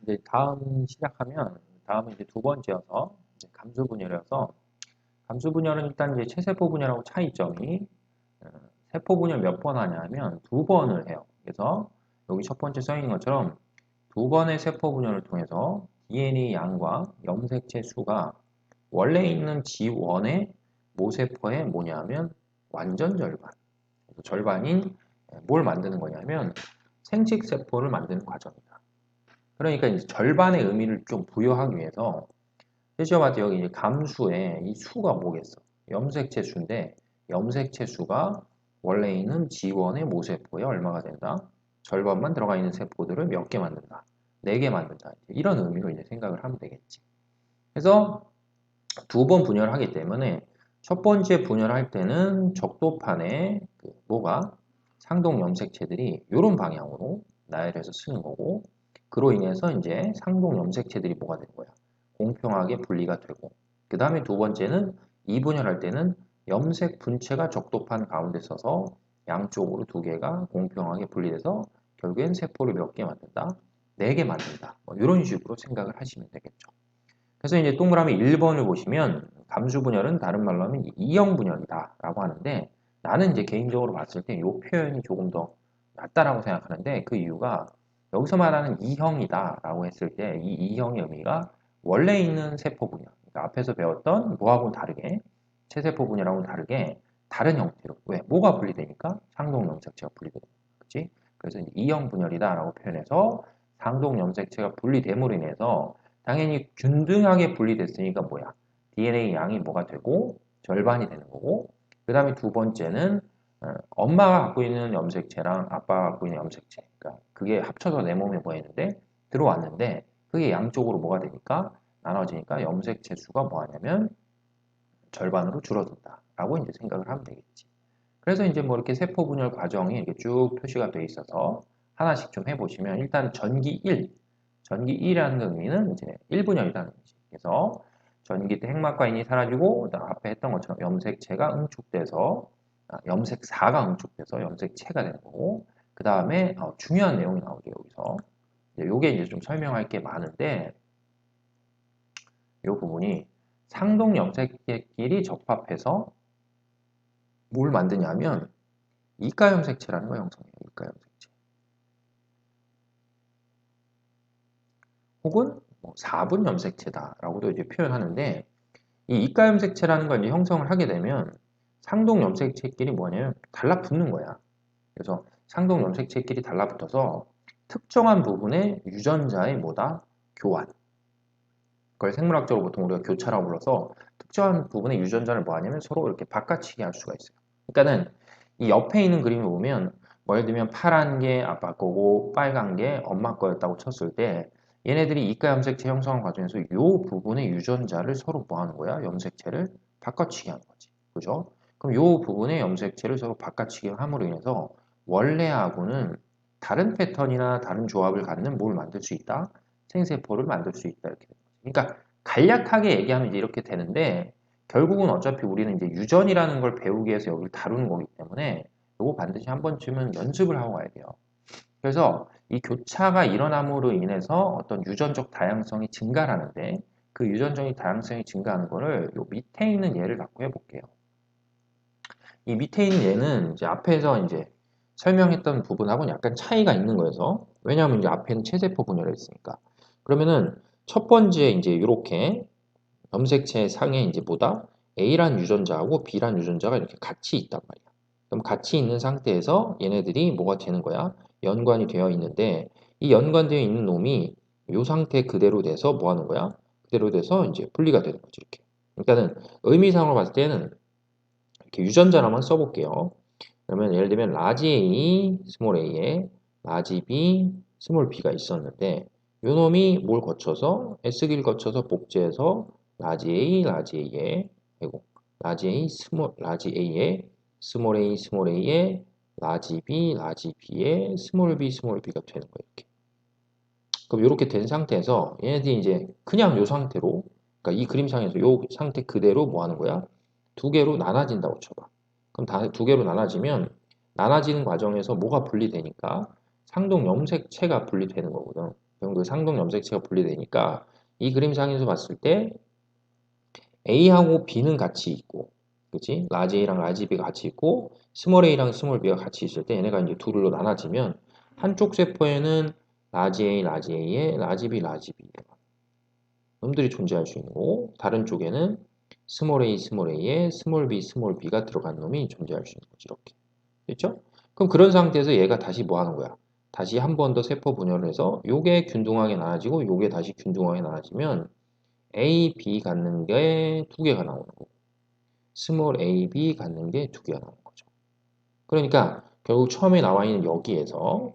이제 다음 시작하면 다음은 이제 두 번째여서 이제 감수 분열이어서 감수 분열은 일단 이제 체세포 분열하고 차이점이 어, 세포 분열 몇 번 하냐면 두 번을 해요. 그래서 여기 첫 번째 써 있는 것처럼 두 번의 세포 분열을 통해서 DNA 양과 염색체 수가 원래 있는 G1의 모세포의 뭐냐면 완전 절반. 절반인 뭘 만드는 거냐면 생식세포를 만드는 과정이다. 그러니까 이제 절반의 의미를 좀 부여하기 위해서 해저마트 여기 이제 감수에 이 수가 뭐겠어? 염색체 수인데 염색체 수가 원래 있는 G1의 모세포에 얼마가 된다? 절반만 들어가 있는 세포들을 몇 개 만든다? 4개 만든다. 이런 의미로 이제 생각을 하면 되겠지. 그래서 두 번 분열을 하기 때문에 첫 번째 분열할 때는 적도판에 뭐가 상동 염색체들이 이런 방향으로 나열해서 쓰는 거고 그로 인해서 이제 상동 염색체들이 뭐가 되는 거야? 공평하게 분리가 되고 그 다음에 두 번째는 이분열할 때는 염색 분체가 적도판 가운데 서서 양쪽으로 두 개가 공평하게 분리돼서 결국엔 세포를 몇 개 만든다? 4개 만든다. 뭐 이런 식으로 생각을 하시면 되겠죠. 그래서 이제 동그라미 1번을 보시면 감수 분열은 다른 말로 하면 이형 분열이다 라고 하는데 나는 이제 개인적으로 봤을 때 이 표현이 조금 더 낫다라고 생각하는데 그 이유가 여기서 말하는 이형이다 라고 했을 때 이 이형의 의미가 원래 있는 세포 분열 그러니까 앞에서 배웠던 뭐하고는 다르게 체세포 분열하고는 다르게 다른 형태로 왜? 뭐가 분리되니까? 상동 염색체가 분리되니까 그치? 그래서 이형 분열이다 라고 표현해서 상동 염색체가 분리됨으로 인해서 당연히 균등하게 분리됐으니까 뭐야? DNA 양이 뭐가 되고 절반이 되는 거고 그 다음에 두 번째는 엄마가 갖고 있는 염색체랑 아빠가 갖고 있는 염색체 그러니까 그게 합쳐서 내 몸에 뭐 있는데 들어왔는데 그게 양쪽으로 뭐가 되니까 나눠지니까 염색체 수가 뭐 하냐면 절반으로 줄어든다 라고 이제 생각을 하면 되겠지. 그래서 이제 뭐 이렇게 세포 분열 과정이 이렇게 쭉 표시가 되어 있어서 하나씩 좀 해보시면 일단 전기 1, 전기 1이라는 의미는 이제 1분열이라는 의미지. 그래서 전기 때 핵막과 인이 사라지고 앞에 했던 것처럼 염색체가 응축돼서 염색사가 응축돼서 염색체가 되는 거고 그 다음에 중요한 내용이 나오죠 여기서 요게 이제 좀 설명할 게 많은데 이 부분이 상동 염색체끼리 접합해서 뭘 만드냐면 이가 염색체라는 거 형성해요. 이가 염색체. 혹은 뭐 4분 염색체다라고도 이제 표현하는데 이 이가 염색체라는 걸 이제 형성을 하게 되면 상동 염색체끼리 뭐냐면 달라붙는 거야. 그래서 상동 염색체끼리 달라붙어서 특정한 부분의 유전자의 뭐다? 교환. 그걸 생물학적으로 보통 우리가 교차라고 불러서 특정한 부분의 유전자를 뭐 하냐면 서로 이렇게 바꿔치기 할 수가 있어요. 그러니까는 이 옆에 있는 그림을 보면 뭐 예를 들면 파란 게 아빠 거고 빨간 게 엄마 거였다고 쳤을 때 얘네들이 이가 염색체 형성 과정에서 이 부분의 유전자를 서로 뭐 하는 거야? 염색체를 바꿔치기 하는 거지. 그죠? 그럼 이 부분의 염색체를 서로 바꿔치기 함으로 인해서 원래하고는 다른 패턴이나 다른 조합을 갖는 뭘 만들 수 있다? 생세포를 만들 수 있다. 이렇게. 그러니까 간략하게 얘기하면 이제 이렇게 되는데 결국은 어차피 우리는 이제 유전이라는 걸 배우기 위해서 여기를 다루는 거기 때문에 이거 반드시 한 번쯤은 연습을 하고 가야 돼요. 그래서 이 교차가 일어남으로 인해서 어떤 유전적 다양성이 증가하는데 그 유전적인 다양성이 증가하는 거를 요 밑에 있는 예를 갖고 해볼게요. 이 밑에 있는 예는 이제 앞에서 이제 설명했던 부분하고는 약간 차이가 있는 거여서 왜냐하면 이제 앞에는 체세포 분열이 있으니까 그러면은 첫 번째 이제 이렇게 염색체 상에 이제 뭐다? A란 유전자하고 B란 유전자가 이렇게 같이 있단 말이야. 그럼 같이 있는 상태에서 얘네들이 뭐가 되는 거야? 연관이 되어 있는데 이 연관되어 있는 놈이 이 상태 그대로 돼서 뭐 하는 거야? 그대로 돼서 이제 분리가 되는 거지 이렇게. 그러니까는 의미상으로 봤을 때는 이렇게 유전자로만 써볼게요. 그러면 예를 들면 라지 A, 스몰 A에 라지 B, 스몰 B가 있었는데 요 놈이 뭘 거쳐서 S길 거쳐서 복제해서 라지 A, 라지 A에 아이고 라지 A, 라지 A에 스몰 A, 스몰 A에 라지 B, 라지 B에 스몰 B, 스몰 B가 되는 거예요. 이렇게. 그럼 이렇게 된 상태에서 얘네들이 이제 그냥 요 상태로 그러니까 이 그림상에서 요 상태 그대로 뭐 하는 거야? 두 개로 나눠진다고 쳐봐. 그럼 두 개로 나눠지면 나눠지는 과정에서 뭐가 분리되니까 상동 염색체가 분리되는 거거든. 정도의 상동 염색체가 분리되니까 이 그림상에서 봤을 때 A하고 B는 같이 있고, 그치? 라지 A랑 라지 B가 같이 있고, 스몰 A랑 스몰 B가 같이 있을 때 얘네가 이제 둘로 나눠지면 한쪽 세포에는 라지 A, 라지 A에 라지 B, 라지 B 놈들이 존재할 수 있는 거고, 다른 쪽에는 스몰 A, 스몰 A에 스몰 B, 스몰 B가 들어간 놈이 존재할 수 있는 거지, 이렇게. 됐죠? 그럼 그런 상태에서 얘가 다시 뭐 하는 거야? 다시 한 번 더 세포 분열을 해서 요게 균등하게 나눠지고 요게 다시 균등하게 나눠지면 A, B 갖는 게 두 개가 나오는 거고 스몰 a, b 갖는 게 두 개가 나오는 거죠. 그러니까 결국 처음에 나와 있는 여기에서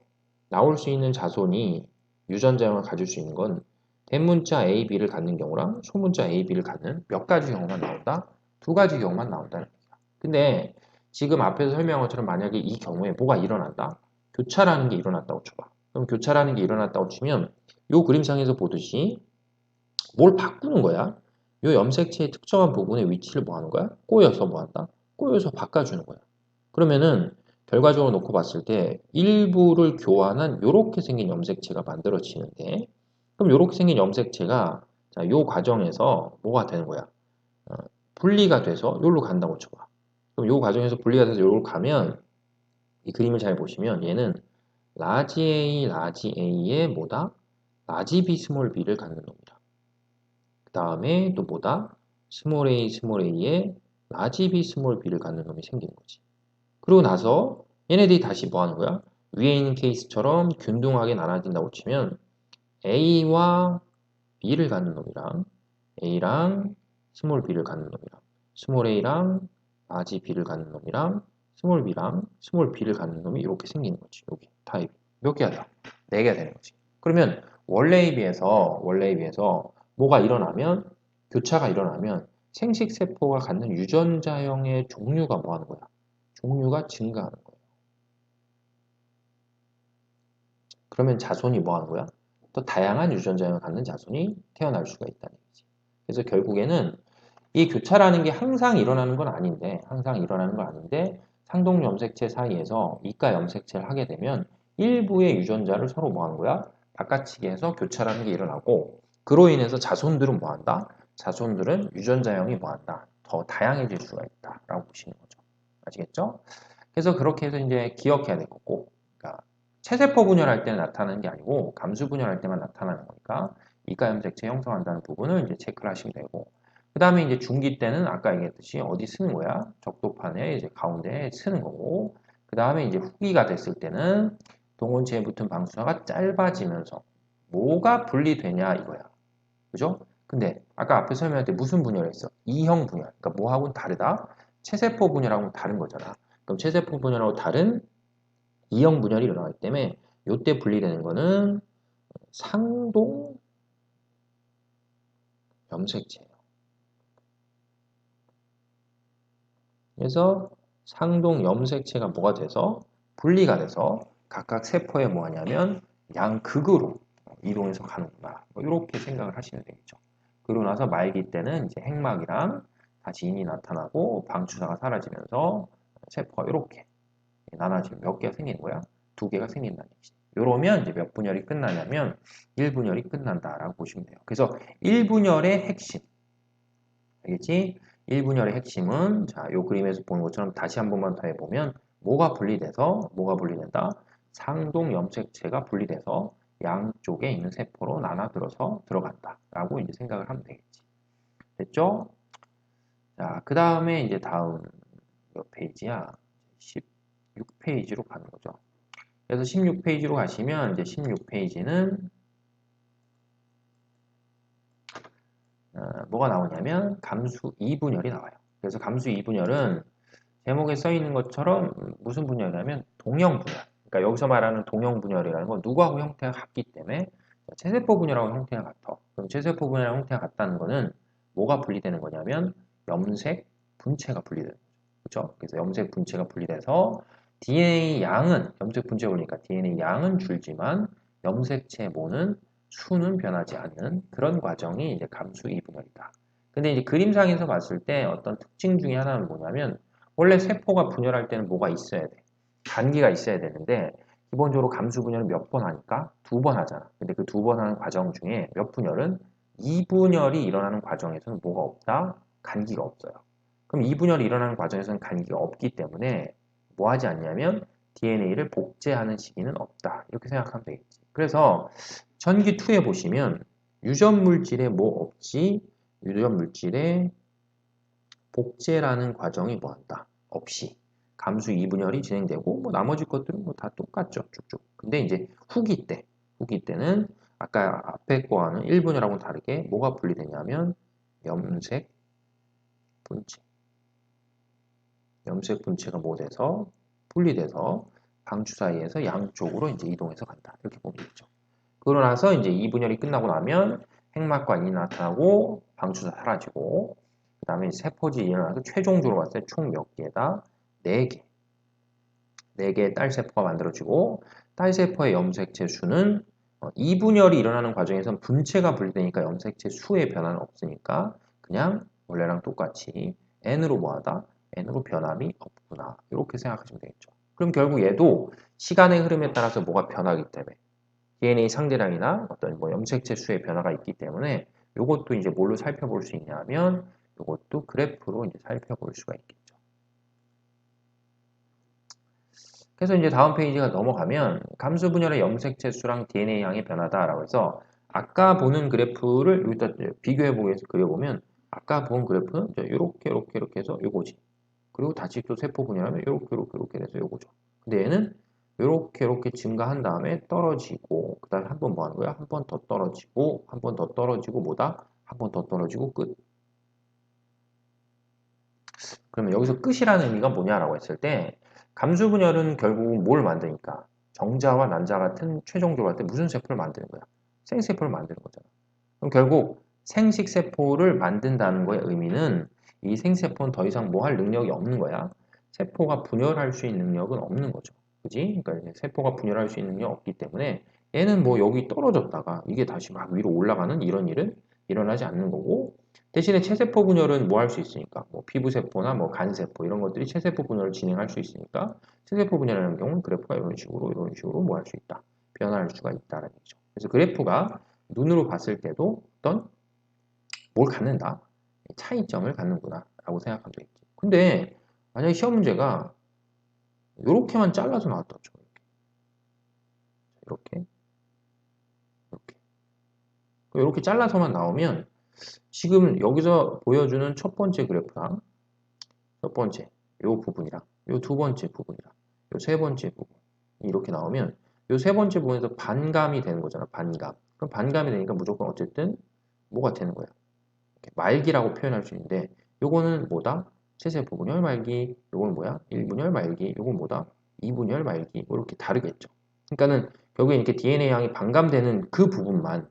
나올 수 있는 자손이 유전자형을 가질 수 있는 건 대문자 a, b를 갖는 경우랑 소문자 a, b를 갖는 몇 가지 경우만 나온다? 두 가지 경우만 나온다는 얘기야. 근데 지금 앞에서 설명한 것처럼 만약에 이 경우에 뭐가 일어난다? 교차라는 게 일어났다고 쳐봐. 그럼 교차라는 게 일어났다고 치면 이 그림상에서 보듯이 뭘 바꾸는 거야? 이 염색체의 특정한 부분의 위치를 뭐 하는 거야? 꼬여서 뭐 한다? 꼬여서 바꿔주는 거야. 그러면은 결과적으로 놓고 봤을 때 일부를 교환한 이렇게 생긴 염색체가 만들어지는데 그럼 이렇게 생긴 염색체가 자, 요 과정에서 뭐가 되는 거야? 어, 분리가 돼서 여기로 간다고 쳐봐. 그럼 요 과정에서 분리가 돼서 여기로 가면 이 그림을 잘 보시면 얘는 라지 A, 라지 A의 뭐다? 라지 B, 스몰 B를 갖는 놈이다. 그 다음에 또 뭐다? 스몰 a, 스몰 a에 라지 b, 스몰 b를 갖는 놈이 생기는 거지. 그러고 나서 얘네들이 다시 뭐 하는 거야? 위에 있는 케이스처럼 균등하게 나눠진다고 치면 a와 b를 갖는 놈이랑 a랑 스몰 b를 갖는 놈이랑 스몰 a랑 라지 b를 갖는 놈이랑 스몰 b랑 스몰 b를 갖는 놈이 이렇게 생기는 거지. 여기 타입 몇 개야 다? 네 개가 되는 거지. 그러면 원래에 비해서 뭐가 일어나면 교차가 일어나면 생식세포가 갖는 유전자형의 종류가 뭐 하는 거야? 종류가 증가하는 거예요. 그러면 자손이 뭐 하는 거야? 또 다양한 유전자형을 갖는 자손이 태어날 수가 있다는 얘기지. 그래서 결국에는 이 교차라는 게 항상 일어나는 건 아닌데 상동 염색체 사이에서 이가 염색체를 하게 되면 일부의 유전자를 서로 뭐 하는 거야? 바꿔치기 해서 교차라는 게 일어나고 그로 인해서 자손들은 뭐 한다? 자손들은 유전자형이 뭐 한다? 더 다양해질 수가 있다라고 보시는 거죠. 아시겠죠? 그래서 그렇게 해서 이제 기억해야 될 거고 그러니까 체세포 분열할 때는 나타나는 게 아니고 감수 분열할 때만 나타나는 거니까 이가 염색체 형성한다는 부분을 이제 체크를 하시면 되고 그 다음에 이제 중기 때는 아까 얘기했듯이 어디 쓰는 거야? 적도판에 이제 가운데에 쓰는 거고 그 다음에 이제 후기가 됐을 때는 동원체에 붙은 방수사가 짧아지면서 뭐가 분리되냐 이거야. 그죠? 근데 아까 앞에 설명할 때 무슨 분열했어? 이형 분열. 그러니까 뭐하고는 다르다? 체세포 분열하고는 다른 거잖아. 그럼 체세포 분열하고 다른 이형 분열이 일어나기 때문에 이때 분리되는 거는 상동 염색체예요. 그래서 상동 염색체가 뭐가 돼서 분리가 돼서 각각 세포에 뭐 하냐면 양극으로 이동해서 가는구나. 뭐 이렇게 생각을 하시면 되겠죠. 그러고 나서 말기 때는 이제 핵막이랑 다시 인이 나타나고 방추사가 사라지면서 세포가 이렇게 나눠지면 몇 개가 생기는 거야? 두 개가 생긴다는 얘기지. 이러면 이제 몇 분열이 끝나냐면 1분열이 끝난다라고 보시면 돼요. 그래서 1분열의 핵심 알겠지? 1분열의 핵심은 자, 요 그림에서 보는 것처럼 다시 한 번만 더 해보면 뭐가 분리된다? 상동 염색체가 분리돼서 양쪽에 있는 세포로 나눠들어서 들어간다 라고 이제 생각을 하면 되겠지. 됐죠? 자, 그 다음에 이제 다음 몇 페이지야? 16페이지로 가는 거죠. 그래서 16페이지로 가시면 이제 16페이지는 뭐가 나오냐면 감수 2분열이 나와요. 그래서 감수 2분열은 제목에 써 있는 것처럼 무슨 분열이냐면 동형 분열. 그러니까 여기서 말하는 동형 분열이라는 건 누구하고 형태가 같기 때문에 체세포 분열하고 형태가 같아. 그럼 체세포 분열하고 형태가 같다는 거는 뭐가 분리되는 거냐면 염색 분체가 분리되는 거죠. 그렇죠? 그래서 염색 분체가 분리돼서 DNA 양은 염색 분체가 보니까 DNA 양은 줄지만 염색체 모는 수는 변하지 않는 그런 과정이 이제 감수 2분열이다. 근데 이제 그림상에서 봤을 때 어떤 특징 중에 하나는 뭐냐면 원래 세포가 분열할 때는 뭐가 있어야 돼? 단기가 있어야 되는데 기본적으로 감수 분열은 몇 번 하니까? 2번 하잖아. 근데 그 2번 하는 과정 중에 몇 분열은 2분열이 일어나는 과정에서는 뭐가 없다? 간기가 없어요. 그럼 2분열이 일어나는 과정에서는 간기가 없기 때문에 뭐 하지 않냐면 DNA를 복제하는 시기는 없다. 이렇게 생각하면 되겠지. 그래서 전기 2에 보시면 유전 물질에 뭐 없지? 유전 물질에 복제라는 과정이 뭐 한다? 없이. 감수 2분열이 진행되고 뭐 나머지 것들은 뭐 다 똑같죠. 쭉쭉. 근데 이제 후기 때는 아까 앞에 거와는 1분열하고는 다르게 뭐가 분리되냐면 염색 분체. 염색 분체가 뭐 돼서 분리돼서 방추 사이에서 양쪽으로 이제 이동해서 간다. 이렇게 보면 되죠. 그러고 나서 이제 2분열이 끝나고 나면 핵막과 인이 나타나고 방추사 사라지고 그 다음에 세포질이 일어나서 최종적으로 봤을 때 총 몇 개다? 4개. 4개의 딸세포가 만들어지고 딸세포의 염색체 수는 2분열이 일어나는 과정에선 분체가 분리되니까 염색체 수의 변화는 없으니까 그냥 원래랑 똑같이 N으로 뭐하다? N으로 변함이 없구나. 이렇게 생각하시면 되겠죠. 그럼 결국 얘도 시간의 흐름에 따라서 뭐가 변하기 때문에 DNA 상대량이나 어떤 뭐 염색체 수의 변화가 있기 때문에 이것도 이제 뭘로 살펴볼 수 있냐면 이것도 그래프로 이제 살펴볼 수가 있겠죠. 그래서 이제 다음 페이지가 넘어가면 감수 분열의 염색체 수랑 DNA 양의 변화다라고 해서 아까 보는 그래프를 여기다 비교해 보기 위해서 그려보면 아까 본 그래프는 이렇게 해서 요거지. 그리고 다시 또 세포 분열하면 이렇게 돼서 요거죠. 근데 얘는 이렇게 증가한 다음에 떨어지고 그 다음에 한 번 뭐 하는 거야? 한 번 더 떨어지고 한 번 더 떨어지고 뭐다? 한 번 더 떨어지고 끝. 그러면 여기서 끝이라는 의미가 뭐냐라고 했을 때 감수 분열은 결국 뭘 만드니까 정자와 난자 같은 최종적으로 할 때 무슨 세포를 만드는 거야? 생세포를 만드는 거잖아. 그럼 결국 생식세포를 만든다는 거의 의미는 이 생세포는 더 이상 뭐 할 능력이 없는 거야. 세포가 분열할 수 있는 능력은 없는 거죠. 그지? 그러니까 이제 세포가 분열할 수 있는 능력이 없기 때문에 얘는 뭐 여기 떨어졌다가 이게 다시 막 위로 올라가는 이런 일은 일어나지 않는 거고 대신에 체세포 분열은 뭐 할 수 있으니까 뭐 피부세포나 뭐 간세포 이런 것들이 체세포 분열을 진행할 수 있으니까 체세포 분열이라는 경우는 그래프가 이런 식으로 뭐 할 수 있다. 변화할 수가 있다는 얘기죠. 그래서 그래프가 눈으로 봤을 때도 어떤 뭘 갖는다? 차이점을 갖는구나 라고 생각하면 되겠지. 근데 만약에 시험 문제가 이렇게만 잘라서 나왔다 죠. 이렇게 이렇게 잘라서만 나오면 지금 여기서 보여주는 첫 번째 그래프랑 첫 번째 요 부분이랑 요 두 번째 부분이랑 요 세 번째 부분 이렇게 나오면 요 세 번째 부분에서 반감이 되는 거잖아. 반감. 그럼 반감이 되니까 무조건 어쨌든 뭐가 되는 거야. 말기라고 표현할 수 있는데 요거는 뭐다? 체세포 분열 말기. 요거는 뭐야? 1분열 말기. 요건 뭐다? 2분열 말기. 이렇게 다르겠죠. 그러니까는 결국에 이렇게 DNA 양이 반감되는 그 부분만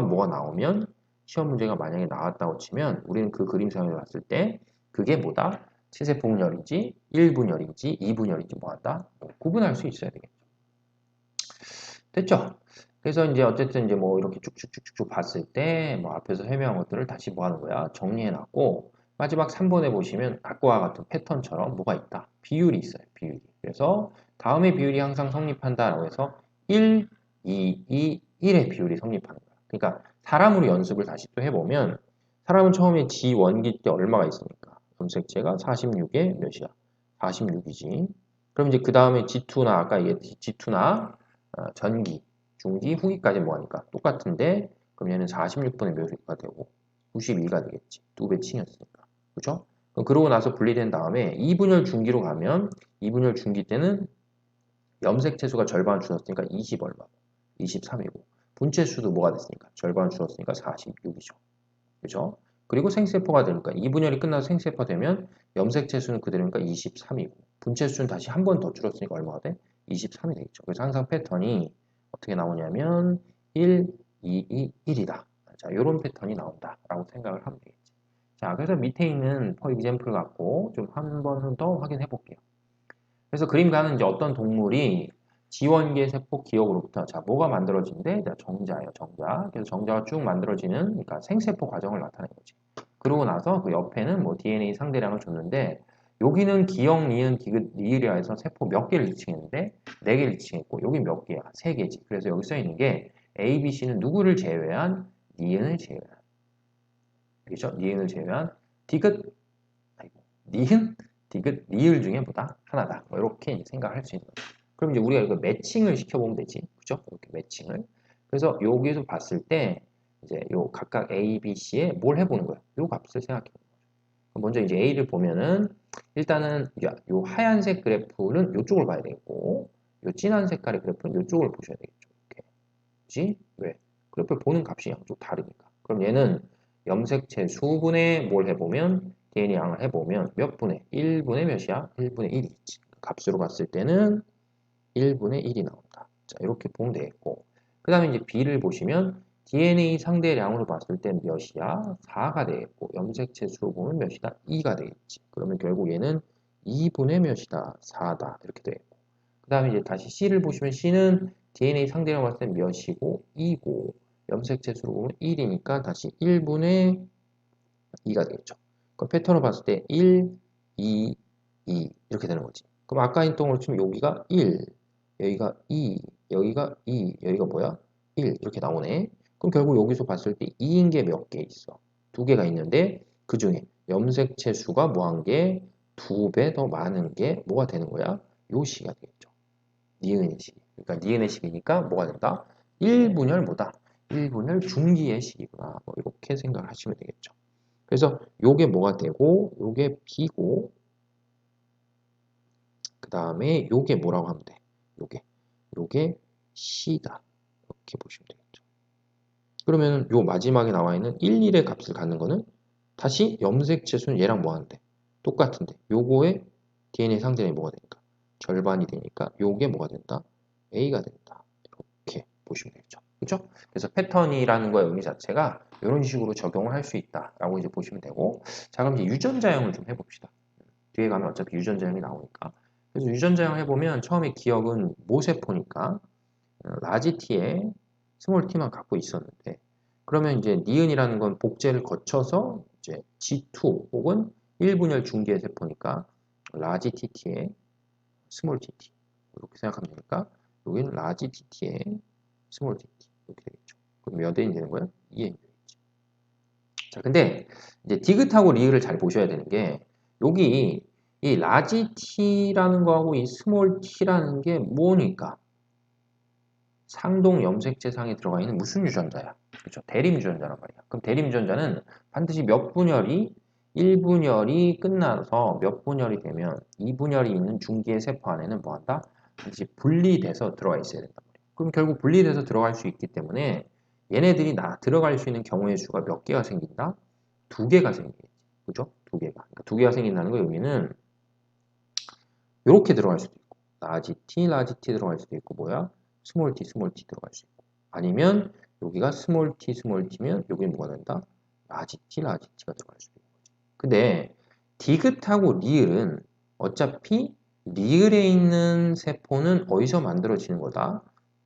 뭐가 나오면 시험 문제가 만약에 나왔다고 치면 우리는 그 그림상을 봤을 때 그게 뭐다? 체세포 분열인지 1분열인지 2분열인지 뭐한다? 구분할 수 있어야 되겠죠. 됐죠? 그래서 이제 어쨌든 이제 뭐 이렇게 쭉쭉쭉쭉 봤을 때 뭐 앞에서 설명한 것들을 다시 뭐 하는 거야? 정리해 놨고 마지막 3번에 보시면 아까와 같은 패턴처럼 뭐가 있다? 비율이 있어요. 비율이. 그래서 다음의 비율이 항상 성립한다라고 해서 1, 2, 2, 1의 비율이 성립하는 거야. 그러니까 사람으로 연습을 다시 또 해보면 사람은 처음에 G1기 때 얼마가 있습니까? 염색체가 46에 몇이야? 46이지. 그럼 이제 그 다음에 G2나 아까 얘기했듯이 G2나 전기, 중기, 후기까지 뭐하니까 똑같은데 그럼 얘는 46분의 묘수가 되고 92가 되겠지. 2배 칭이었으니까. 그죠? 그러고 나서 분리된 다음에 2분열 중기로 가면 2분열 중기 때는 염색 채수가 절반 줄었으니까 20 얼마? 23이고 분체 수도 뭐가 됐으니까 절반 줄었으니까 46이죠. 그죠? 그리고 생세포가 되니까 2분열이 끝나서 생세포가 되면 염색 채수는 그대로니까 23이고 분체 수는 다시 한 번 더 줄었으니까 얼마가 돼? 23이 되겠죠. 그래서 항상 패턴이 어떻게 나오냐면 1, 2, 2, 1이다. 자, 이런 패턴이 나온다라고 생각을 하면 되겠지. 자, 그래서 밑에 있는 퍼 example 갖고 좀 한 번 더 확인해 볼게요. 그래서 그림가는 이제 어떤 동물이 지원계 세포 기억으로부터 자 뭐가 만들어진대? 자, 정자예요, 정자. 그래서 정자가 쭉 만들어지는 그러니까 생세포 과정을 나타낸 거지. 그러고 나서 그 옆에는 뭐 DNA 상대량을 줬는데 여기는 기역, 니은, 디귿, 리을이라 해서 세포 몇 개를 지칭했는데 4개를 지칭했고 여기 몇 개야? 3개지. 그래서 여기 써 있는 게 A, B, C는 누구를 제외한? 니은을 제외한. 그렇죠? 니은을 제외한 디귿, 아이고, 니은, 디귿, 리을 중에 뭐다? 하나다. 뭐 이렇게 생각할 수 있는 거죠. 그럼 이제 우리가 이거 매칭을 시켜보면 되지. 그죠? 이렇게 매칭을. 그래서 여기서 봤을 때 이제 요 각각 A, B, C에 뭘 해보는 거예요? 요 값을 생각해 보는 거죠. 먼저 이제 A를 보면은 일단은 요 하얀색 그래프는 이쪽을 봐야 되겠고 요 진한 색깔의 그래프는 이쪽을 보셔야 되겠죠. 이렇게. 그지? 왜? 그래프를 보는 값이 양쪽 다르니까. 그럼 얘는 염색체 수분에 뭘 해보면 DNA 양을 해보면 몇 분의? 1분의 몇이야? 1분의 1이지. 값으로 봤을 때는 1분의 1이 나온다. 자, 이렇게 보면 되겠고. 그 다음에 이제 B를 보시면 DNA 상대량으로 봤을 때 몇이야? 4가 되겠고, 염색체 수 보면 몇이다? 2가 되겠지. 그러면 결국 얘는 2분의 몇이다? 4다. 이렇게 되겠고. 그 다음에 이제 다시 C를 보시면 C는 DNA 상대량 봤을 때 몇이고, 2고, 염색체 수로 보면 1이니까 다시 1분의 2가 되겠죠. 그럼 패턴을 봤을 때 1, 2, 2 이렇게 되는 거지. 그럼 아까 했던 것처럼 여기가 1, 여기가 2, 여기가 2, 여기가 뭐야? 1 이렇게 나오네. 그럼 결국 여기서 봤을 때 2인 게 몇 개 있어? 2개가 있는데 그 중에 염색체 수가 뭐한 게 2배 더 많은 게 뭐가 되는 거야? 요 식이 되겠죠. 니은의 식. 그러니까 니은의 식이니까 뭐가 된다? 1분열 뭐다? 1분열 중기의 식이구나. 뭐 이렇게 생각하시면 되겠죠. 그래서 요게 뭐가 되고 요게 B고 그 다음에 요게 뭐라고 하면 돼? 요게 C다. 이렇게 보시면 되겠죠. 그러면 요 마지막에 나와 있는 1, 1의 값을 갖는 거는 다시 염색체 수는 얘랑 뭐 하는데? 똑같은데 요거의 DNA 상대량이 뭐가 되니까? 절반이 되니까 요게 뭐가 된다? A가 된다. 이렇게 보시면 되겠죠. 그렇죠? 그래서 패턴이라는 거의 의미 자체가 이런 식으로 적용을 할 수 있다라고 이제 보시면 되고, 자 그럼 이제 유전자형을 좀 해봅시다. 뒤에 가면 어차피 유전자형이 나오니까. 그래서 유전자형 해보면 처음에 기억은 모세포니까 라지 t에 스몰 t만 갖고 있었는데, 그러면 이제 니은이라는 건 복제를 거쳐서 이제 G2 혹은 1분열 중계 세포니까 라지 tt에 스몰 tt 이렇게 생각하면 되니까 여기는 라지 tt에 스몰 tt 이렇게 되겠죠. 그럼 몇 N이 되는 거야? 2N이 되겠지. 자, 근데 이제 디귿하고 리을을 잘 보셔야 되는 게 여기 이 라지 t라는 거하고 이 스몰 t라는 게 뭐니까? 상동 염색체상에 들어가 있는 무슨 유전자야? 그렇죠? 대림 유전자란 말이야. 그럼 대림 유전자는 반드시 몇 분열이 1분열이 끝나서 몇 분열이 되면 2분열이 있는 중기의 세포 안에는 뭐 한다? 반드시 분리돼서 들어가 있어야 된단 말이야. 그럼 결국 분리돼서 들어갈 수 있기 때문에 얘네들이 들어갈 수 있는 경우의 수가 몇 개가 생긴다? 2개가 생기겠지. 그죠? 2개가. 그러니까 2개가 생긴다는 거 의미는 이렇게 들어갈 수도 있고 라지 T 들어갈 수도 있고 뭐야? 스몰 t 들어갈 수 있고 아니면 여기가 스몰 t면 여기는 뭐가 된다? 라지 t가 들어갈 수도 있고 근데 디귿하고 리을은 어차피 리을에 있는 세포는 어디서 만들어지는 거다?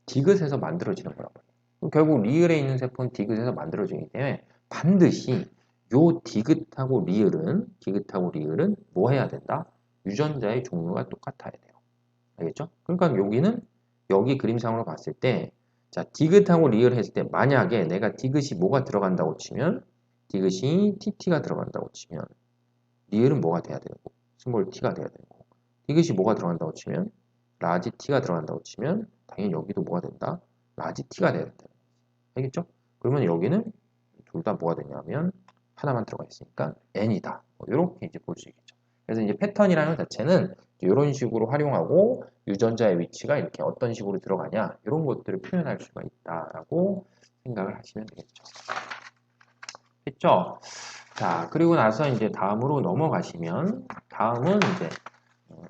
디귿에서 만들어지는 거란 말이야. 그럼 결국 리을에 있는 세포는 디귿에서 만들어지기 때문에 반드시 요 디귿하고 리을은 뭐 해야 된다? 유전자의 종류가 똑같아야 돼요. 알겠죠? 그러니까 여기는 여기 그림상으로 봤을 때 자, 디귿하고 리을 했을 때 만약에 내가 디귿이 뭐가 들어간다고 치면 디귿이 TT가 들어간다고 치면 리을은 뭐가 돼야 되고 스몰 t가 돼야 되고 디귿이 뭐가 들어간다고 치면 라지 t가 들어간다고 치면 당연히 여기도 뭐가 된다? 라지 t가 돼야 된다. 알겠죠? 그러면 여기는 둘 다 뭐가 되냐면 하나만 들어가 있으니까 n이다. 뭐 이렇게 이제 볼 수 있겠죠. 그래서 이제 패턴이라는 것 자체는 이런 식으로 활용하고 유전자의 위치가 이렇게 어떤 식으로 들어가냐 이런 것들을 표현할 수가 있다라고 생각을 하시면 되겠죠. 됐죠? 자, 그리고 나서 이제 다음으로 넘어가시면 다음은 이제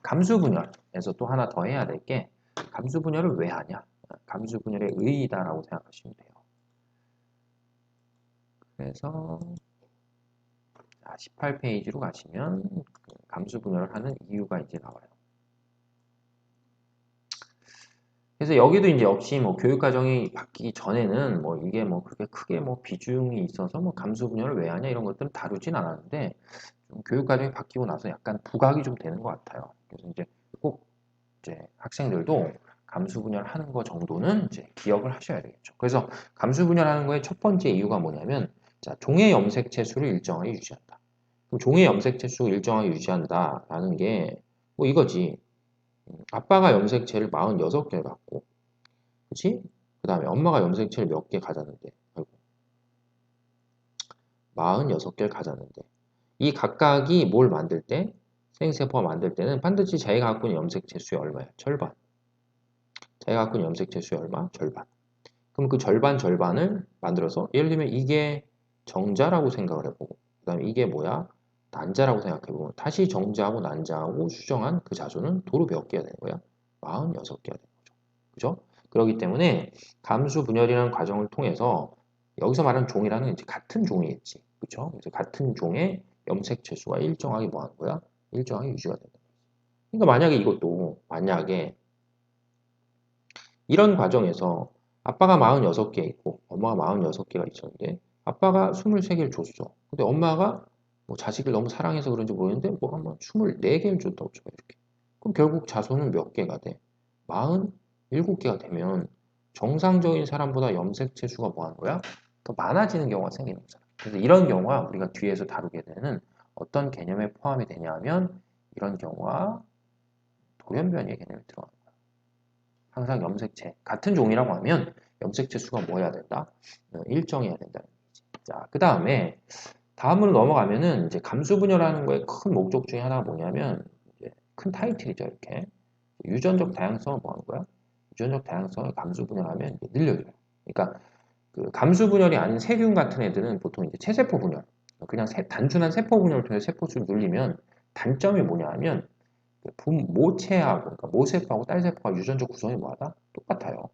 감수분열에서 또 하나 더 해야 될 게 감수분열을 왜 하냐? 감수분열의 의의다라고 생각하시면 돼요. 그래서 18페이지로 가시면 감수분열을 하는 이유가 이제 나와요. 그래서 여기도 이제 역시 뭐 교육과정이 바뀌기 전에는 뭐 이게 뭐 그렇게 크게 뭐 비중이 있어서 뭐 감수분열을 왜 하냐 이런 것들은 다루진 않았는데 교육 과정이 바뀌고 나서 약간 부각이 좀 되는 것 같아요. 그래서 이제 꼭 이제 학생들도 감수 분열하는 거 정도는 이제 기억을 하셔야 되겠죠. 그래서 감수 분열하는 거의 첫 번째 이유가 뭐냐면, 자, 종의 염색체 수를 일정하게 유지한다. 그럼 종의 염색체 수 일정하게 유지한다라는 게 뭐 이거지. 아빠가 염색체를 46개를 갖고, 그치? 그 다음에 엄마가 염색체를 몇 개 가졌는데, 46개를 가졌는데, 이 각각이 뭘 만들 때, 생세포가 만들 때는 반드시 자기가 갖고 있는 염색체 수의 얼마야? 절반. 자기가 갖고 있는 염색체 수의 얼마? 절반. 그럼 그 절반을 만들어서, 예를 들면 이게 정자라고 생각을 해보고, 그 다음에 이게 뭐야? 난자라고 생각해보고, 다시 정자하고 난자하고 수정한 그 자수는 도로 몇 개가 되는 거야? 46개가 되는 거죠. 그죠? 그렇기 때문에 감수 분열이라는 과정을 통해서 여기서 말하는 종이라는 이제 같은 종이겠지. 그죠? 그래서 같은 종의 염색체 수가 일정하게 뭐 하는 거야? 일정하게 유지가 된다. 그러니까 만약에 이것도 만약에 이런 과정에서 아빠가 46개 있고 엄마가 46개가 있었는데 아빠가 23개를 줬어. 근데 엄마가 뭐 자식을 너무 사랑해서 그런지 모르겠는데 뭐 한번 24개를 줬다고 쳐 이렇게. 그럼 결국 자손은 몇 개가 돼? 47개가 되면 정상적인 사람보다 염색체 수가 뭐 하는 거야? 더 많아지는 경우가 생기는 거잖아. 그래서 이런 경우가 우리가 뒤에서 다루게 되는 어떤 개념에 포함이 되냐 하면 이런 경우가 돌연변이의 개념이 들어가는 거야. 항상 염색체, 같은 종이라고 하면 염색체 수가 뭐 해야 된다? 일정해야 된다는 얘기지. 자, 그 다음에 다음으로 넘어가면은 이제 감수 분열하는 거의 큰 목적 중에 하나가 뭐냐면 이제 큰 타이틀이죠, 이렇게. 유전적 다양성을 뭐 하는 거야? 유전적 다양성을 감수 분열하면 늘려줘요. 그러니까 그 감수 분열이 아닌 세균 같은 애들은 보통 이제 체세포 분열, 그냥 단순한 세포 분열을 통해서 세포수를 늘리면 단점이 뭐냐 하면 모체하고, 그러니까 모세포하고 딸세포가 유전적 구성이 뭐하다? 똑같아요.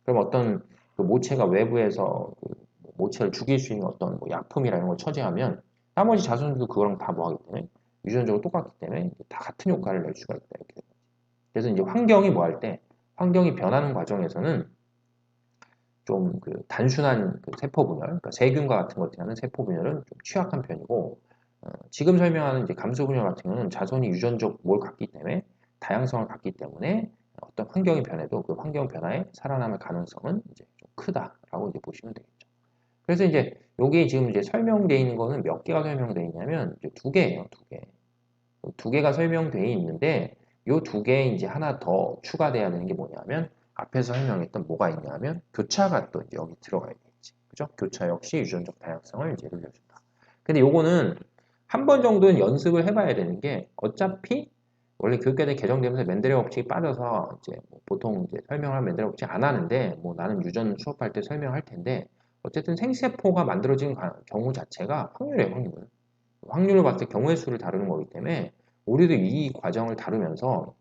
그럼 어떤 그 모체가 외부에서 그 모체를 죽일 수 있는 어떤 뭐 약품이나 이런 걸 처지하면 나머지 자손들도 그거랑 다 뭐하기 때문에 유전적으로 똑같기 때문에 다 같은 효과를 낼 수가 있다. 이렇게. 그래서 이제 환경이 뭐 할 때, 환경이 변하는 과정에서는 좀 그 단순한 그 세포 분열, 그러니까 세균과 같은 것들이 하는 세포 분열은 좀 취약한 편이고, 지금 설명하는 이제 감수 분열 같은 경우는 자손이 유전적 뭘 갖기 때문에 다양성을 갖기 때문에 어떤 환경이 변해도 그 환경 변화에 살아남을 가능성은 이제 좀 크다라고 이제 보시면 되겠죠. 그래서 이제 여기 지금 이제 설명되어 있는 거는 몇 개가 설명되어 있냐면 이제 두 개예요, 두 개. 두 개가 설명되어 있는데 이 두 개에 이제 하나 더 추가돼야 되는 게 뭐냐면 앞에서 설명했던 뭐가 있냐면 교차가 또 이제 여기 들어가야 되겠지. 그죠? 교차 역시 유전적 다양성을 이제 늘려준다. 근데 요거는 한 번 정도는 연습을 해봐야 되는 게 어차피 원래 교육과정이 개정되면서 맨델레 법칙이 빠져서 이제 뭐 보통 이제 설명을 맨델레 법칙 안 하는데 뭐 나는 유전 수업할 때 설명할 텐데 어쨌든 생세포가 만들어진 경우 자체가 확률이에요, 확률. 확률을 봤을 때 경우의 수를 다루는 거기 때문에 우리도 이 과정을 다루면서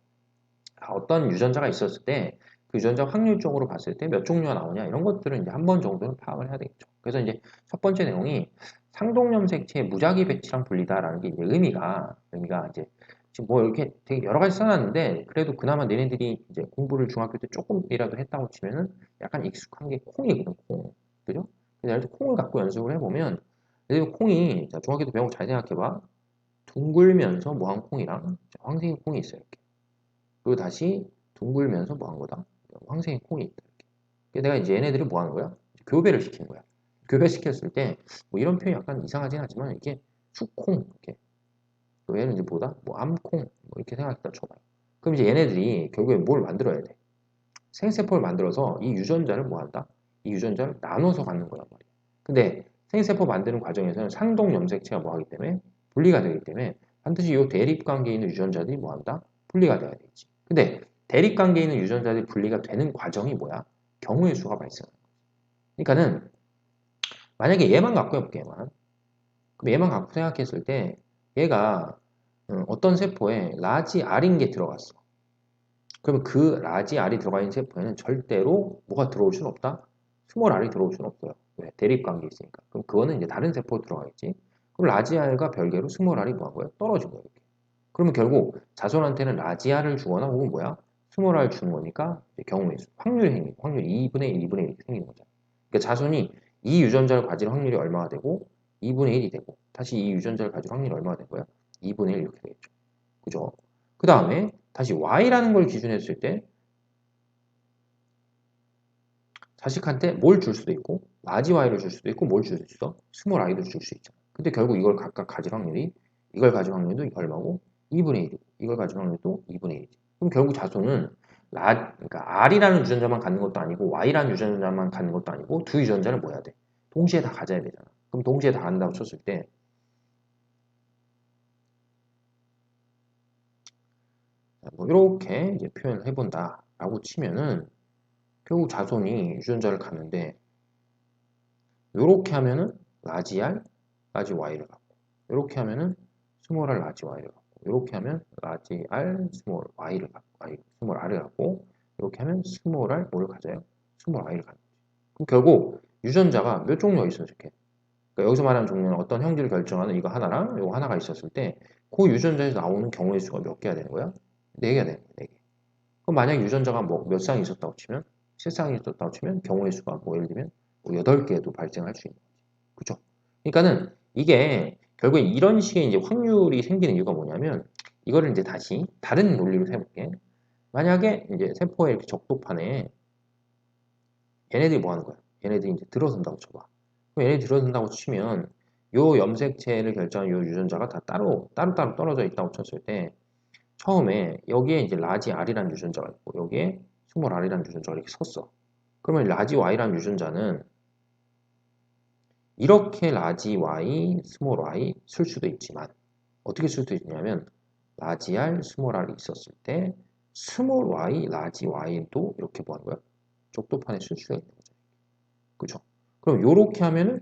어떤 유전자가 있었을 때 그 유전자 확률적으로 봤을 때 몇 종류가 나오냐 이런 것들은 이제 한 번 정도는 파악을 해야 되겠죠. 그래서 이제 첫 번째 내용이 상동염색체의 무작위 배치랑 분리다라는 게 이제 의미가 이제 지금 뭐 이렇게 되게 여러 가지 써놨는데 그래도 그나마 너네들이 이제 공부를 중학교 때 조금이라도 했다고 치면은 약간 익숙한 게 콩이거든, 콩. 그죠? 그래서 예를 들어 콩을 갖고 연습을 해보면 예를 들어 콩이 자, 중학교 때 배우고 잘 생각해봐. 둥글면서 뭐한 콩이랑 황색의 콩이 있어요. 이렇게. 그리고 다시 둥글면서 뭐한 거다? 황색의 콩이 있다. 이렇게. 내가 이제 얘네들을 뭐 하는 거야? 교배를 시킨 거야. 교배시켰을 때, 뭐 이런 표현이 약간 이상하진 하지만, 이게 수콩, 이렇게. 얘는 이제 뭐다? 뭐 암콩, 뭐 이렇게 생각했다 쳐봐요. 그럼 이제 얘네들이 결국에 뭘 만들어야 돼? 생세포를 만들어서 이 유전자를 뭐 한다? 이 유전자를 나눠서 갖는 거란 말이야. 근데 생세포 만드는 과정에서는 상동 염색체가 뭐 하기 때문에 분리가 되기 때문에 반드시 이 대립관계에 있는 유전자들이 뭐 한다? 분리가 돼야 되지. 근데 대립관계에 있는 유전자들이 분리가 되는 과정이 뭐야? 경우의 수가 발생하는 거야. 그러니까는 만약에 얘만 갖고 해볼게, 얘만. 그럼 얘만 갖고 생각했을 때 얘가 어떤 세포에 라지 R인 게 들어갔어. 그러면 그 라지 R이 들어가 있는 세포에는 절대로 뭐가 들어올 수는 없다? 스몰 R이 들어올 수는 없어요. 왜? 대립관계 있으니까. 그럼 그거는 이제 다른 세포로 들어가겠지. 그럼 라지 R과 별개로 스몰 R이 뭐한 거예요? 떨어진 거예요. 이렇게. 그러면 결국 자손한테는 라지 R을 주거나 혹은 뭐야? 스몰 R 주는 거니까 경우의 수, 확률이 생기는 확률 2분의 1, 2분의 1 이렇게 생기는 거잖아. 그러니까 자손이 이 유전자를 가질 확률이 얼마가 되고 2분의 1이 되고 다시 이 유전자를 가질 확률이 얼마가 된 거야? 2분의 1 이렇게 되겠죠. 그죠? 그 다음에 다시 y라는 걸 기준으로 했을 때 자식한테 뭘 줄 수도 있고 라지 y를 줄 수도 있고 뭘 줄 수 있어? 스몰 i도 줄 수 있잖아. 근데 결국 이걸 각각 가질 확률이 이걸 가질 확률도 얼마고? 2분의 1이고 이걸 가질 확률도 2분의 1이지. 그럼 결국 자손은 그러니까 R이라는 유전자만 갖는 것도 아니고 Y라는 유전자만 갖는 것도 아니고 두 유전자를 뭐 해야 돼? 동시에 다 가져야 되잖아. 그럼 동시에 다 갖는다고 쳤을 때 뭐 이렇게 이제 표현을 해본다라고 치면은 결국 자손이 유전자를 갖는데 이렇게 하면은 라지 R, 라지 Y를 갖고 이렇게 하면은 스몰 R, 라지 Y를 갖고 이렇게 하면 라지 R, 스몰 Y를 갖고 스몰 R을 갖고 이렇게 하면 스몰 R 뭐를 가져요? 스몰 Y를 갖는 거지. 그럼 결국 유전자가 몇 종류가 있어 이렇게. 그러니까 여기서 말하는 종류는 어떤 형질을 결정하는 이거 하나랑 이거 하나가 있었을 때 그 유전자에서 나오는 경우의 수가 몇 개가 되는 거야? 4개가 되는 거야. 4개. 그럼 만약 유전자가 뭐 몇 쌍이 있었다고 치면 세 쌍이 있었다고 치면 경우의 수가 뭐 예를 들면 뭐 8개도 발생할 수 있는 거지. 그죠? 그러니까는 이게 결국에 이런 식의 이제 확률이 생기는 이유가 뭐냐면 이거를 이제 다시 다른 논리로 해볼게. 만약에 이제 세포의 이렇게 적도판에 얘네들이 뭐 하는 거야? 얘네들이 이제 들어선다고 쳐봐. 그럼 얘네들이 들어선다고 치면 요 염색체를 결정하는 요 유전자가 다 따로 떨어져 있다고 쳤을 때 처음에 여기에 이제 라지 R이라는 유전자가 있고 여기에 스몰 R이라는 유전자가 이렇게 섰어. 그러면 라지 Y라는 유전자는 이렇게 라지 Y, 스몰 Y 쓸 수도 있지만 어떻게 쓸 수도 있냐면 라지 R, 스몰 R이 있었을 때 스몰 Y, 라지 Y도 이렇게 뭐 하는 거야? 적도판에 쓸 수가 있는 거죠. 그죠? 그럼 요렇게 하면은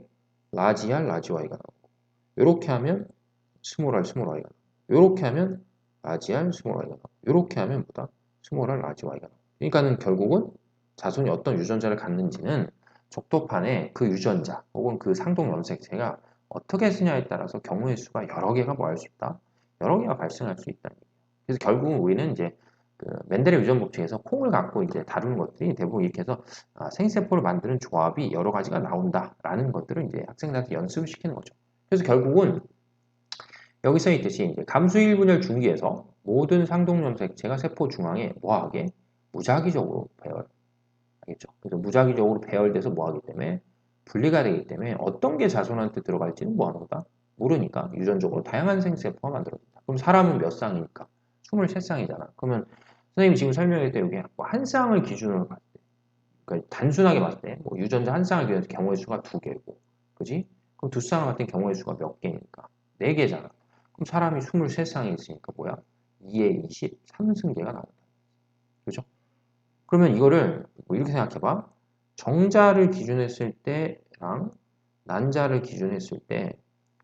라지 R, 라지 Y가 나오고 요렇게 하면 스몰 R, 스몰 Y가 나오고 요렇게 하면 라지 R, 스몰 Y가 나오고 요렇게 하면 뭐다? 스몰 R, 라지 Y가 나오고 그러니까는 결국은 자손이 어떤 유전자를 갖는지는 적도판에 그 유전자 혹은 그 상동 염색체가 어떻게 쓰냐에 따라서 경우의 수가 여러 개가 뭐 할 수 있다? 여러 개가 발생할 수 있다. 그래서 결국은 우리는 이제 그 멘델의 유전 법칙에서 콩을 갖고 이제 다루는 것들이 대부분 이렇게 해서 생세포를 만드는 조합이 여러 가지가 나온다라는 것들을 이제 학생들한테 연습을 시키는 거죠. 그래서 결국은 여기 써 있듯이 이제 감수 1분열 중기에서 모든 상동 염색체가 세포 중앙에 뭐하게 무작위적으로 배열. 알겠죠? 그래서 무작위적으로 배열돼서 뭐 하기 때문에 분리가 되기 때문에 어떤 게 자손한테 들어갈지는 뭐 하는 거다? 모르니까 유전적으로 다양한 생세포가 만들어진다. 그럼 사람은 몇 쌍이니까? 23쌍이잖아. 그러면 선생님이 지금 설명할 때 여기 한 쌍을 기준으로 봤을 때 그러니까 단순하게 봤을 때 뭐 유전자 한 쌍을 기준해서 경우의 수가 2개고 그지? 그럼 두 쌍을 봤을 때 경우의 수가 몇 개니까? 4개잖아. 그럼 사람이 23쌍이 있으니까 뭐야? 2에 20, 3승계가 나온다. 그죠? 그러면 이거를 뭐 이렇게 생각해봐. 정자를 기준했을 때랑 난자를 기준했을 때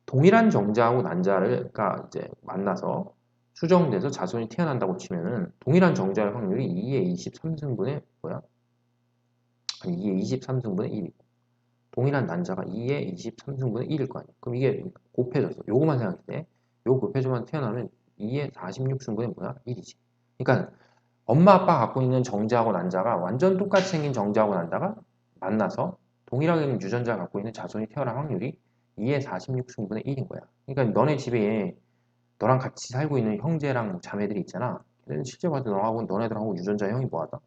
동일한 정자하고 난자가 이제 만나서 수정돼서 자손이 태어난다고 치면은 동일한 정자의 확률이 2의 23승분의 뭐야? 아니 2의 23승분의 1이고 동일한 난자가 2의 23승분의 1일 거 아니야. 그럼 이게 곱해져서 요거만 생각해 때 요거 곱해져만 태어나면 2의 46승분의 뭐야? 1이지. 그러니까 엄마 아빠 갖고 있는 정자하고 난자가 완전 똑같이 생긴 정자하고 난자가 만나서 동일하게 생긴 유전자 갖고 있는 자손이 태어날 확률이 2의 46승분의 1인 거야. 그러니까 너네 집에 너랑 같이 살고 있는 형제랑 자매들이 있잖아. 걔네는 실제 봐도 너하고 너네들하고 유전자 형이 뭐하다?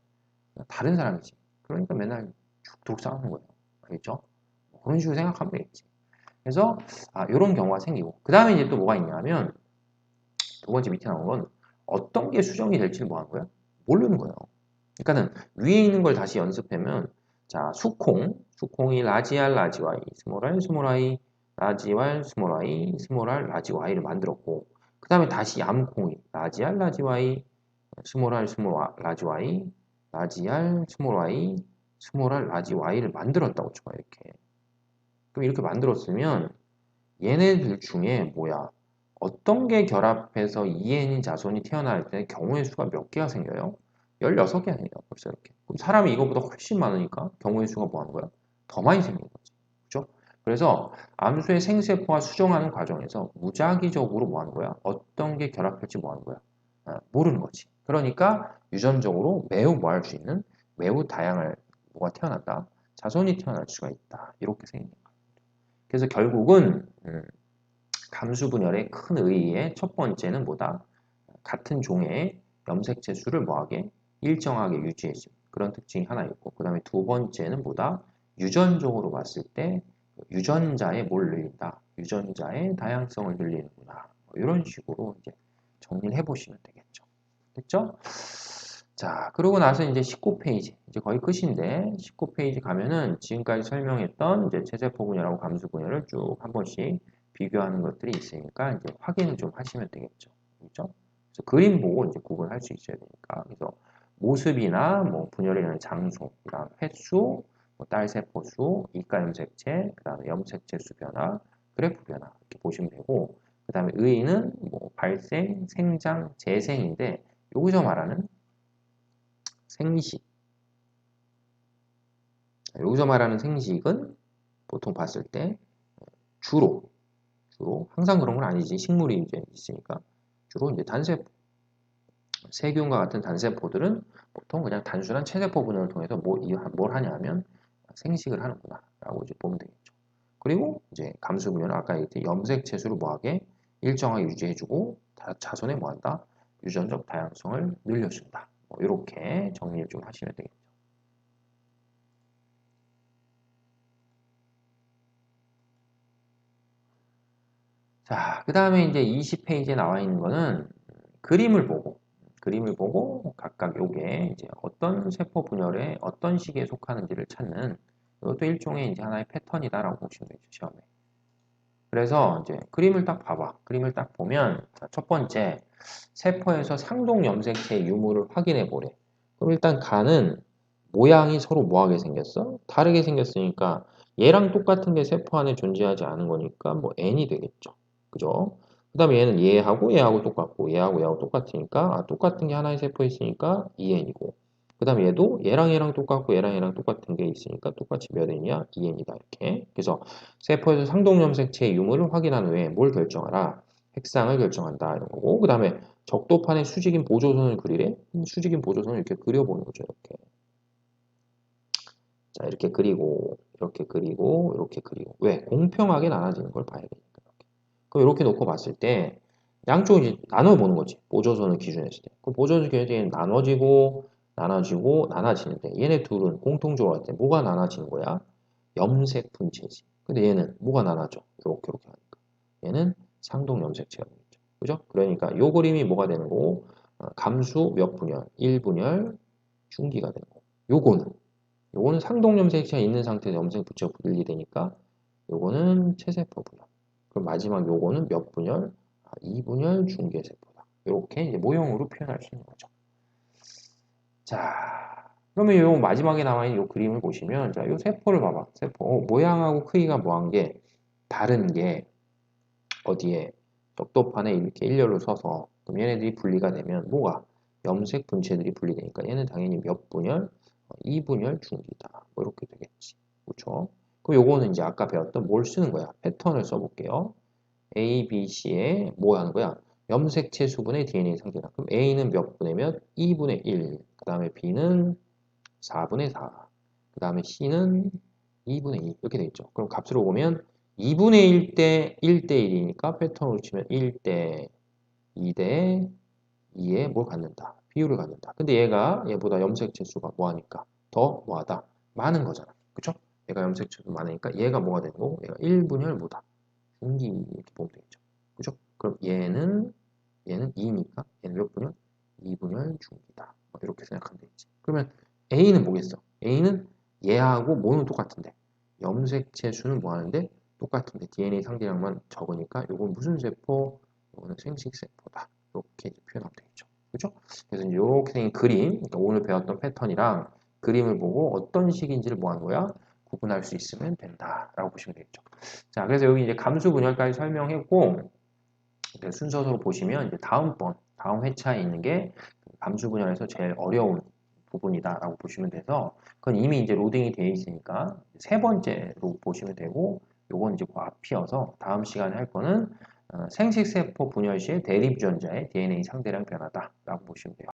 다른 사람이지. 그러니까 맨날 죽도록 싸우는 거예요. 알겠죠? 그런 식으로 생각하면 되겠지. 그래서 이런 경우가 생기고 그 다음에 이제 또 뭐가 있냐면 두 번째 밑에 나온 건 어떤 게 수정이 될지를 뭐 하는 거야? 모르는 거예요. 그러니까는 위에 있는 걸 다시 연습하면 자 수콩이 라지 R, 라지 Y, 스몰 r, 스몰 I, 라지 R, 스몰 I, 스몰 r, 라지 Y를 만들었고 그 다음에 다시 암콩이 라지 R, 라지 Y, 스몰 r, 스몰 라지 Y, 라지 R, 스몰 Y, 스몰 r, 라지 Y를 만들었다고 쳐봐 이렇게. 그럼 이렇게 만들었으면 얘네들 중에 뭐야? 어떤 게 결합해서 2N인 자손이 태어날 때 경우의 수가 몇 개가 생겨요? 16개 아니에요. 벌써 이렇게. 그럼 사람이 이거보다 훨씬 많으니까 경우의 수가 뭐 하는 거야? 더 많이 생기는 거지. 그죠? 그래서 암수의 생세포와 수정하는 과정에서 무작위적으로 뭐 하는 거야? 어떤 게 결합할지 뭐 하는 거야? 모르는 거지. 그러니까 유전적으로 매우 뭐 할 수 있는 매우 다양한 뭐가 태어난다. 자손이 태어날 수가 있다. 이렇게 생긴 거야. 그래서 결국은 감수 분열의 큰 의의의 첫 번째는 뭐다? 같은 종의 염색체 수를 뭐하게? 일정하게 유지해줌. 그런 특징이 하나 있고, 그 다음에 두 번째는 뭐다? 유전적으로 봤을 때 유전자의 뭘 늘린다? 유전자의 다양성을 늘리는구나. 이런 식으로 이제 정리를 해보시면 되겠죠. 됐죠? 자, 그러고 나서 이제 19페이지. 이제 거의 끝인데, 19페이지 가면은 지금까지 설명했던 이제 체세포 분열하고 감수 분열을 쭉 한 번씩 비교하는 것들이 있으니까 이제 확인을 좀 하시면 되겠죠. 그렇죠? 그래서 그림 보고 이제 구분할 수 있어야 되니까. 그래서 모습이나 뭐 분열이 일어나는 장소, 그다음 횟수, 뭐 딸세포 수, 이가 염색체, 그다음에 염색체 수 변화, 그래프 변화 이렇게 보시면 되고, 그다음에 의의는 뭐 발생, 생장, 재생인데 여기서 말하는 생식. 여기서 말하는 생식은 보통 봤을 때 주로 항상 그런 건 아니지. 식물이 이제 있으니까 주로 이제 단세포, 세균과 같은 단세포들은 보통 그냥 단순한 체세포 분열을 통해서 뭘 하냐면 생식을 하는구나 라고 이제 보면 되겠죠. 그리고 이제 감수 분열은 아까 얘기했듯이 염색 채수를 뭐하게 일정하게 유지해주고 자손에 뭐한다? 유전적 다양성을 늘려준다. 뭐 이렇게 정리를 좀 하시면 되겠죠. 자, 그 다음에 이제 20페이지에 나와 있는 거는 그림을 보고 각각 요게 이제 어떤 세포 분열에 어떤 시기에 속하는지를 찾는 이것도 일종의 이제 하나의 패턴이다라고 보시면 되죠, 시험에. 그래서 이제 그림을 딱 봐봐. 그림을 딱 보면 자, 첫 번째 세포에서 상동 염색체의 유무를 확인해 보래. 그럼 일단 간은 모양이 서로 뭐하게 생겼어? 다르게 생겼으니까 얘랑 똑같은 게 세포 안에 존재하지 않은 거니까 뭐 N이 되겠죠. 그죠? 그 다음에 얘는 얘하고 똑같고 얘하고 똑같으니까 똑같은 게 하나의 세포에 있으니까 2N이고 그 다음에 얘랑 똑같고 얘랑 똑같은 게 있으니까 똑같이 몇 N이야? 2N이다 이렇게. 그래서 세포에서 상동염색체의 유무를 확인한 후에 뭘 결정하라? 핵상을 결정한다 이런 거고 그 다음에 적도판에 수직인 보조선을 그리래? 수직인 보조선을 이렇게 그려보는 거죠 이렇게. 자 이렇게 그리고 이렇게 그리고 왜? 공평하게 나눠지는 걸 봐야 되니까 그럼 이렇게 놓고 봤을 때 양쪽을 이제 나눠보는 거지 보조선을 기준했을 때 그 보조선 기준했을 때 나눠지고 나눠지는데 얘네 둘은 공통적으로 할 때 뭐가 나눠지는 거야? 염색 분체지 근데 얘는 뭐가 나눠져? 이렇게 하니까 얘는 상동 염색체가 되겠죠 그죠? 그러니까 요 그림이 뭐가 되는 거고 감수 몇 분열 1분열 중기가 되는 거고 요거는 상동 염색체가 있는 상태에서 염색 분체가 분리되니까 요거는 체세포 분열. 그럼 마지막 요거는 몇 분열? 2분열 중계세포다. 이렇게 이제 모형으로 표현할 수 있는 거죠. 자, 그러면 요 마지막에 나와 있는 요 그림을 보시면 자, 요 세포를 봐봐. 세포 모양하고 크기가 뭐한 게 다른 게 어디에 적도판에 이렇게 일렬로 서서 그럼 얘네들이 분리가 되면 뭐가 염색 분체들이 분리되니까 얘는 당연히 몇 분열? 2분열 중기다. 뭐 이렇게 되겠지. 그렇죠? 그럼 요거는 이제 아까 배웠던 뭘 쓰는 거야? 패턴을 써볼게요. A, B, C에 뭐 하는 거야? 염색체 수분의 DNA 상태다. 그럼 A는 몇 분의 몇? 2분의 1. 그 다음에 B는 4분의 4. 그 다음에 C는 2분의 2. 이렇게 되겠죠. 그럼 값으로 보면 2분의 1 대 1대 1이니까 패턴으로 치면 1대 2대 2에 뭘 갖는다? 비율을 갖는다. 근데 얘보다 염색체 수가 뭐하니까? 더 뭐하다? 많은 거잖아. 그쵸? 얘가 염색체 수 많으니까 얘가 뭐가 되는 거고? 얘가 1분열 뭐다? 중기 이렇게 보면 되겠죠. 그죠? 그럼 얘는 2니까 얘는 몇 분열? 2분열 중기다. 이렇게 생각하면 되겠지. 그러면 A는 뭐겠어? A는 얘하고 뭐는 똑같은데 염색체 수는 뭐 하는데 똑같은데 DNA 상대량만 적으니까 이건 무슨 세포? 이거는 생식세포다. 이렇게 표현하면 되겠죠. 그죠? 그래서 이렇게 생긴 그림, 그러니까 오늘 배웠던 패턴이랑 그림을 보고 어떤 식인지를 뭐 하는 거야? 구분할 수 있으면 된다라고 보시면 되겠죠. 자, 그래서 여기 이제 감수 분열까지 설명했고 순서대로 보시면 이제 다음 회차에 있는 게 감수 분열에서 제일 어려운 부분이다라고 보시면 돼서 그건 이미 이제 로딩이 되어 있으니까 세 번째로 보시면 되고 요건 이제 그 앞이어서 다음 시간에 할 거는 생식세포 분열 시의 대립유전자의 DNA 상대량 변화다라고 보시면 돼요.